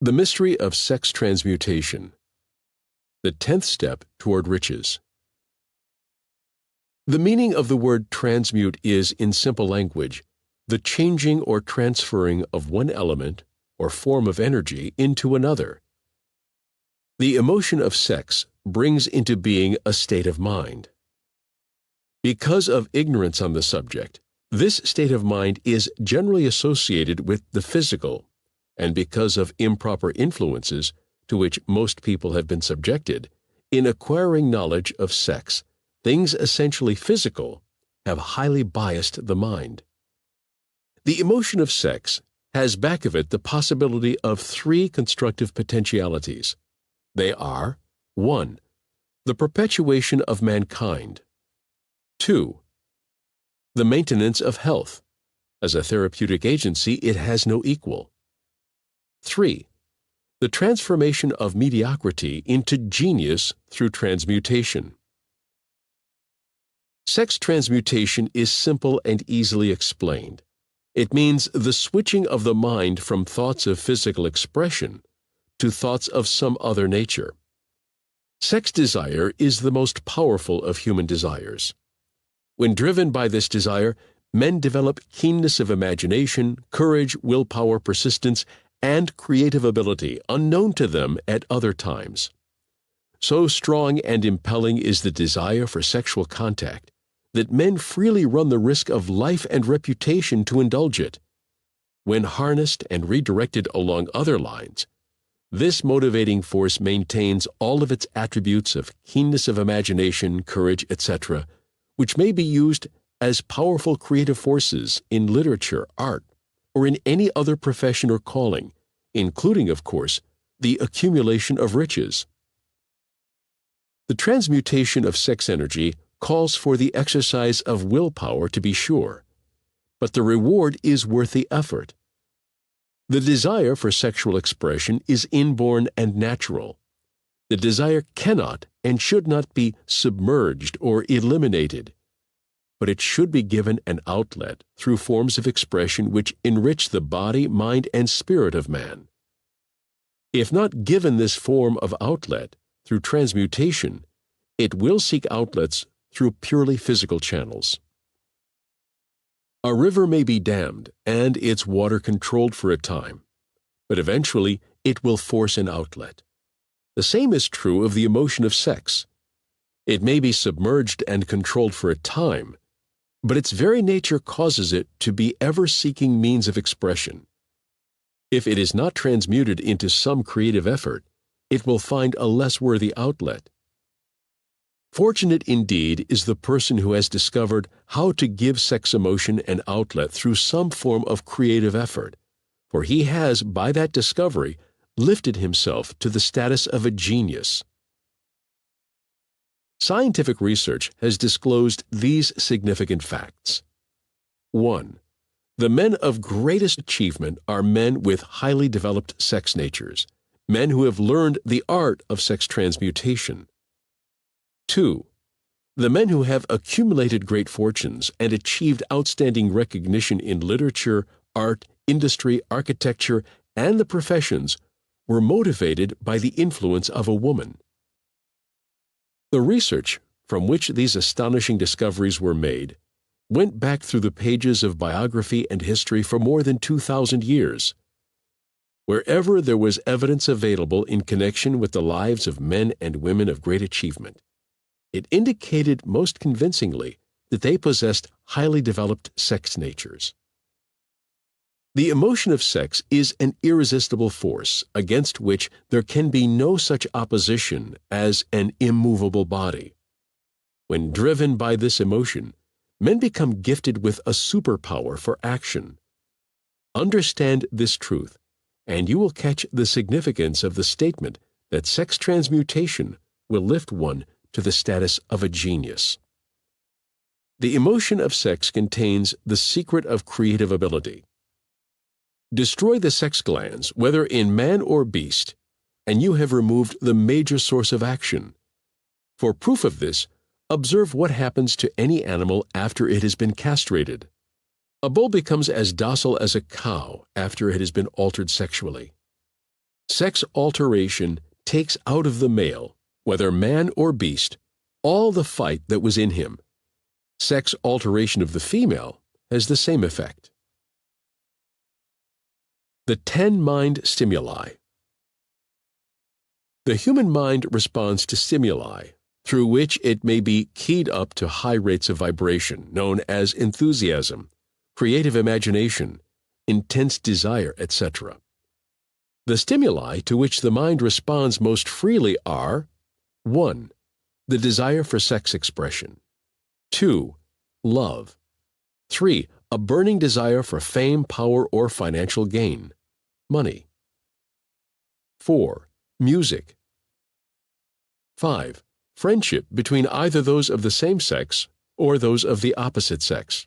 The mystery of sex transmutation. The 10th step toward riches. The meaning of the word transmute is, in simple language, the changing or transferring of one element or form of energy into another. The emotion of sex brings into being a state of mind. Because of ignorance on the subject, this state of mind is generally associated with the physical, and because of improper influences to which most people have been subjected, in acquiring knowledge of sex, things essentially physical have highly biased the mind. The emotion of sex has back of it the possibility of three constructive potentialities. They are: 1. The perpetuation of mankind. 2. The maintenance of health. As a therapeutic agency, it has no equal. 3. The transformation of mediocrity into genius through transmutation. Sex transmutation is simple and easily explained. It means the switching of the mind from thoughts of physical expression to thoughts of some other nature. Sex desire is the most powerful of human desires. When driven by this desire, men develop keenness of imagination, courage, willpower, persistence, and creative ability unknown to them at other times. So strong and impelling is the desire for sexual contact that men freely run the risk of life and reputation to indulge it. When harnessed and redirected along other lines, this motivating force maintains all of its attributes of keenness of imagination, courage, etc., which may be used as powerful creative forces in literature, art, or in any other profession or calling, including, of course, the accumulation of riches. The transmutation of sex energy calls for the exercise of willpower, to be sure, but the reward is worth the effort. The desire for sexual expression is inborn and natural. The desire cannot and should not be submerged or eliminated, but it should be given an outlet through forms of expression which enrich the body, mind, and spirit of man. If not given this form of outlet through transmutation, it will seek outlets through purely physical channels. A river may be dammed and its water controlled for a time, but eventually it will force an outlet. The same is true of the emotion of sex. It may be submerged and controlled for a time, but its very nature causes it to be ever seeking means of expression. If it is not transmuted into some creative effort, it will find a less worthy outlet. Fortunate indeed is the person who has discovered how to give sex emotion an outlet through some form of creative effort, for he has, by that discovery, lifted himself to the status of a genius. Scientific research has disclosed these significant facts. 1. The men of greatest achievement are men with highly developed sex natures, men who have learned the art of sex transmutation. 2. The men who have accumulated great fortunes and achieved outstanding recognition in literature, art, industry, architecture, and the professions were motivated by the influence of a woman. The research from which these astonishing discoveries were made went back through the pages of biography and history for more than 2,000 years. Wherever there was evidence available in connection with the lives of men and women of great achievement, it indicated most convincingly that they possessed highly developed sex natures. The emotion of sex is an irresistible force against which there can be no such opposition as an immovable body. When driven by this emotion, men become gifted with a superpower for action. Understand this truth, and you will catch the significance of the statement that sex transmutation will lift one to the status of a genius. The emotion of sex contains the secret of creative ability. Destroy the sex glands, whether in man or beast, and you have removed the major source of action. For proof of this, observe what happens to any animal after it has been castrated. A bull becomes as docile as a cow after it has been altered sexually. Sex alteration takes out of the male, whether man or beast, all the fight that was in him. Sex alteration of the female has the same effect. The 10 mind stimuli. The human mind responds to stimuli, through which it may be keyed up to high rates of vibration, known as enthusiasm, creative imagination, intense desire, etc. The stimuli to which the mind responds most freely are 1. The desire for sex expression. 2. Love. 3. A burning desire for fame, power, or financial gain. Money. 4. Music. 5. Friendship between either those of the same sex or those of the opposite sex.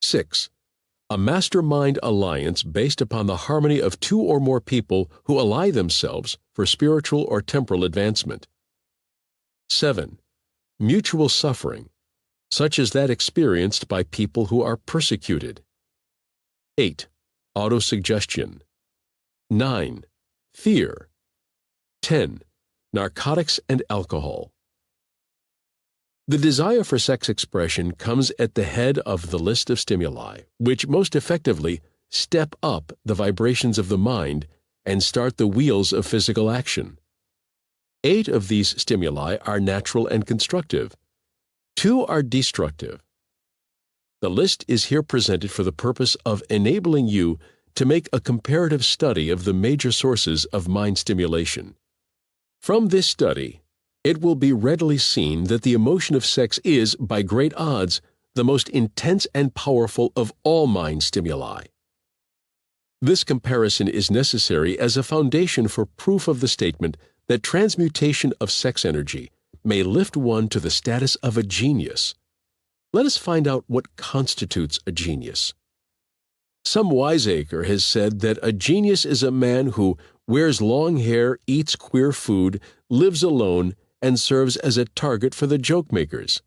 6. A mastermind alliance based upon the harmony of 2 or more people who ally themselves for spiritual or temporal advancement. 7. Mutual suffering, such as that experienced by people who are persecuted. 8. Autosuggestion. 9. Fear. 10. Narcotics and alcohol. The desire for sex expression comes at the head of the list of stimuli, which most effectively step up the vibrations of the mind and start the wheels of physical action. 8 of these stimuli are natural and constructive. 2 are destructive. The list is here presented for the purpose of enabling you to make a comparative study of the major sources of mind stimulation. From this study, it will be readily seen that the emotion of sex is, by great odds, the most intense and powerful of all mind stimuli. This comparison is necessary as a foundation for proof of the statement that transmutation of sex energy may lift one to the status of a genius. Let us find out what constitutes a genius. Some wiseacre has said that a genius is a man who wears long hair, eats queer food, lives alone, and serves as a target for the joke-makers.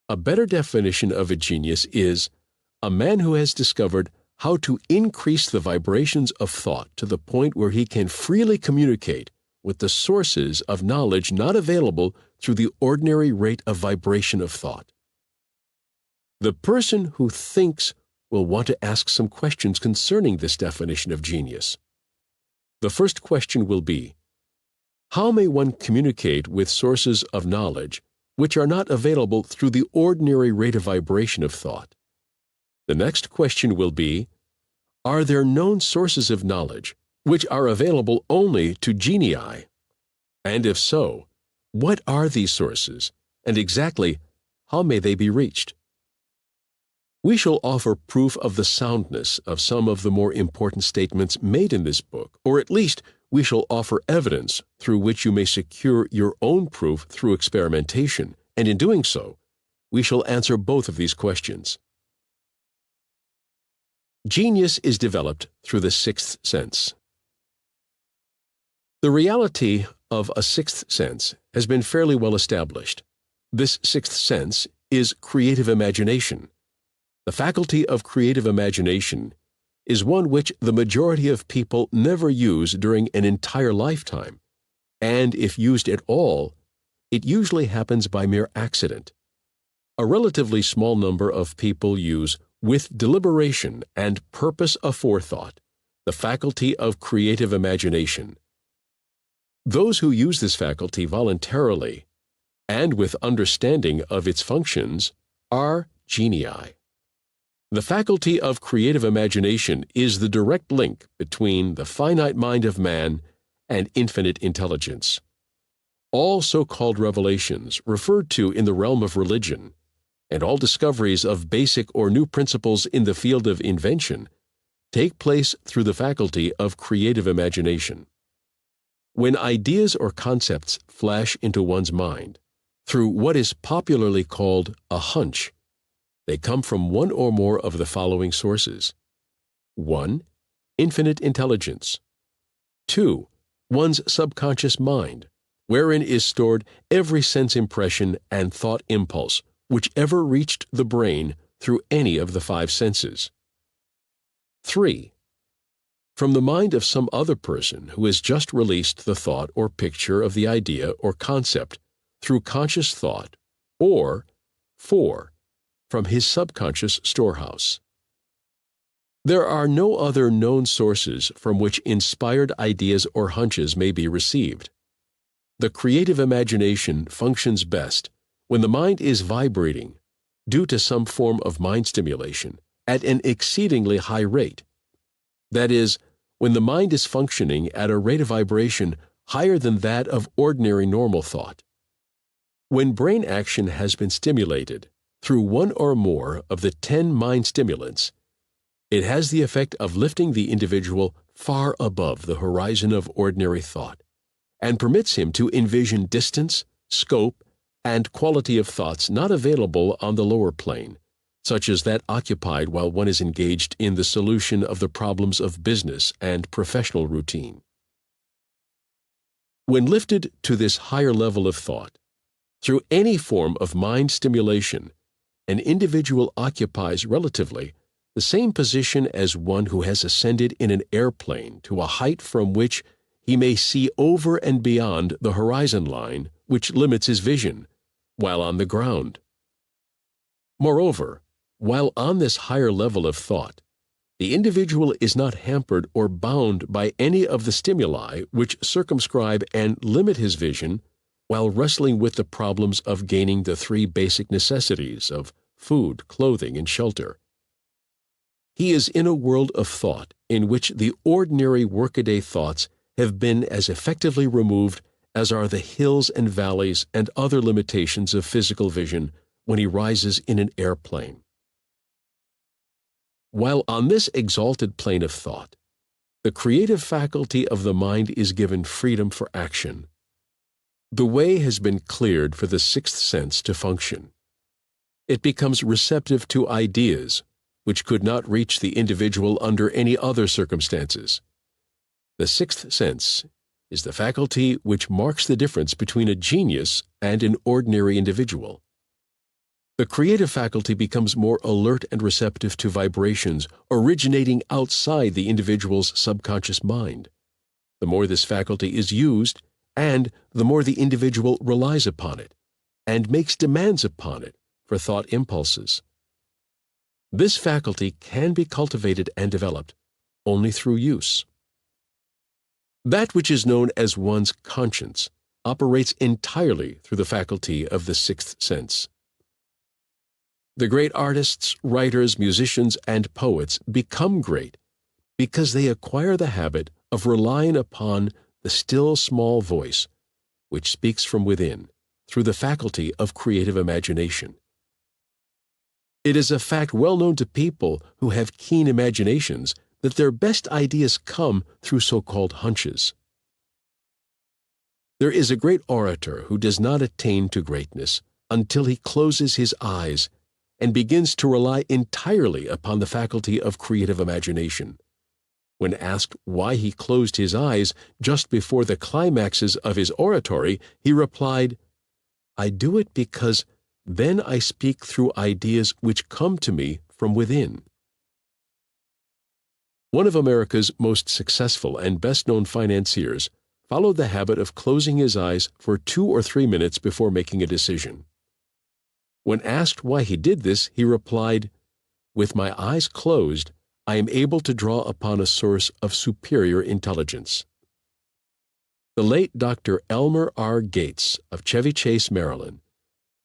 A better definition of a genius is a man who has discovered how to increase the vibrations of thought to the point where he can freely communicate with the sources of knowledge not available through the ordinary rate of vibration of thought. The person who thinks will want to ask some questions concerning this definition of genius. The first question will be, how may one communicate with sources of knowledge which are not available through the ordinary rate of vibration of thought? The next question will be, are there known sources of knowledge which are available only to genii? And if so, what are these sources, and exactly how may they be reached? We shall offer proof of the soundness of some of the more important statements made in this book, or at least we shall offer evidence through which you may secure your own proof through experimentation, and in doing so, we shall answer both of these questions. Genius is developed through the sixth sense. The reality of a sixth sense has been fairly well established. This sixth sense is creative imagination. The faculty of creative imagination is one which the majority of people never use during an entire lifetime, and if used at all, it usually happens by mere accident. A relatively small number of people use, with deliberation and purpose aforethought, the faculty of creative imagination. Those who use this faculty voluntarily and with understanding of its functions are genii. The faculty of creative imagination is the direct link between the finite mind of man and infinite intelligence. All so-called revelations referred to in the realm of religion, and all discoveries of basic or new principles in the field of invention, take place through the faculty of creative imagination. When ideas or concepts flash into one's mind, through what is popularly called a hunch, they come from one or more of the following sources. 1. Infinite intelligence. 2. One's subconscious mind, wherein is stored every sense impression and thought impulse whichever reached the brain through any of the 5 senses. 3. from the mind of some other person who has just released the thought or picture of the idea or concept through conscious thought, or 4. From his subconscious storehouse. There are no other known sources from which inspired ideas or hunches may be received. The creative imagination functions best when the mind is vibrating, due to some form of mind stimulation, at an exceedingly high rate. That is, when the mind is functioning at a rate of vibration higher than that of ordinary normal thought. When brain action has been stimulated through one or more of the 10 mind stimulants, it has the effect of lifting the individual far above the horizon of ordinary thought, and permits him to envision distance, scope, and quality of thoughts not available on the lower plane, such as that occupied while one is engaged in the solution of the problems of business and professional routine. When lifted to this higher level of thought, through any form of mind stimulation, an individual occupies relatively the same position as one who has ascended in an airplane to a height from which he may see over and beyond the horizon line which limits his vision, while on the ground. Moreover, while on this higher level of thought, the individual is not hampered or bound by any of the stimuli which circumscribe and limit his vision while wrestling with the problems of gaining the 3 basic necessities of food, clothing, and shelter. He is in a world of thought in which the ordinary workaday thoughts have been as effectively removed as are the hills and valleys and other limitations of physical vision when he rises in an airplane. While on this exalted plane of thought, the creative faculty of the mind is given freedom for action. The way has been cleared for the 6th sense to function. It becomes receptive to ideas which could not reach the individual under any other circumstances. The 6th sense is the faculty which marks the difference between a genius and an ordinary individual. The creative faculty becomes more alert and receptive to vibrations originating outside the individual's subconscious mind. The more this faculty is used, and the more the individual relies upon it, and makes demands upon it for thought impulses. This faculty can be cultivated and developed only through use. That which is known as one's conscience operates entirely through the faculty of the 6th sense. The great artists, writers, musicians, and poets become great because they acquire the habit of relying upon the still small voice which speaks from within through the faculty of creative imagination. It is a fact well known to people who have keen imaginations that their best ideas come through so-called hunches. There is a great orator who does not attain to greatness until he closes his eyes and begins to rely entirely upon the faculty of creative imagination. When asked why he closed his eyes just before the climaxes of his oratory, he replied, "I do it because then I speak through ideas which come to me from within." One of America's most successful and best-known financiers followed the habit of closing his eyes for 2 or 3 minutes before making a decision. When asked why he did this, he replied, "With my eyes closed, I am able to draw upon a source of superior intelligence." The late Dr. Elmer R. Gates of Chevy Chase, Maryland,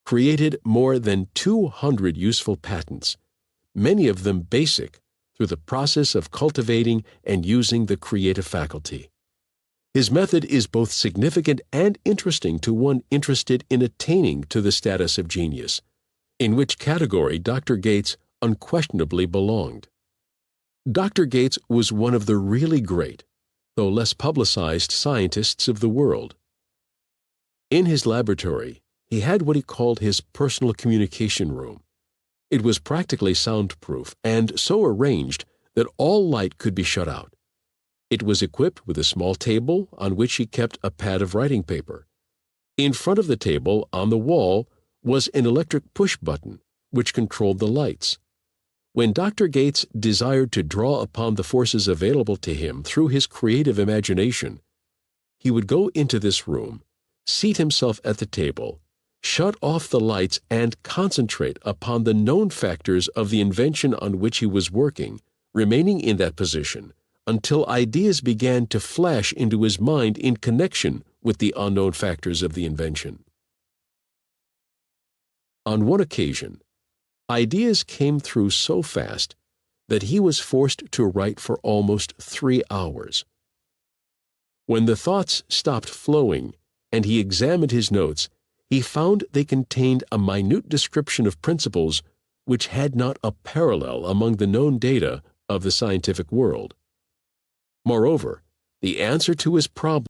created more than 200 useful patents, many of them basic, through the process of cultivating and using the creative faculty. His method is both significant and interesting to one interested in attaining to the status of genius, in which category Dr. Gates unquestionably belonged. Dr. Gates was one of the really great, though less publicized, scientists of the world. In his laboratory, he had what he called his personal communication room. It was practically soundproof and so arranged that all light could be shut out. It was equipped with a small table on which he kept a pad of writing paper. In front of the table, on the wall, was an electric push button which controlled the lights. When Dr. Gates desired to draw upon the forces available to him through his creative imagination, he would go into this room, seat himself at the table, shut off the lights, and concentrate upon the known factors of the invention on which he was working, remaining in that position until ideas began to flash into his mind in connection with the unknown factors of the invention. On one occasion, ideas came through so fast that he was forced to write for almost 3 hours. When the thoughts stopped flowing and he examined his notes, he found they contained a minute description of principles which had not a parallel among the known data of the scientific world. Moreover, the answer to his problem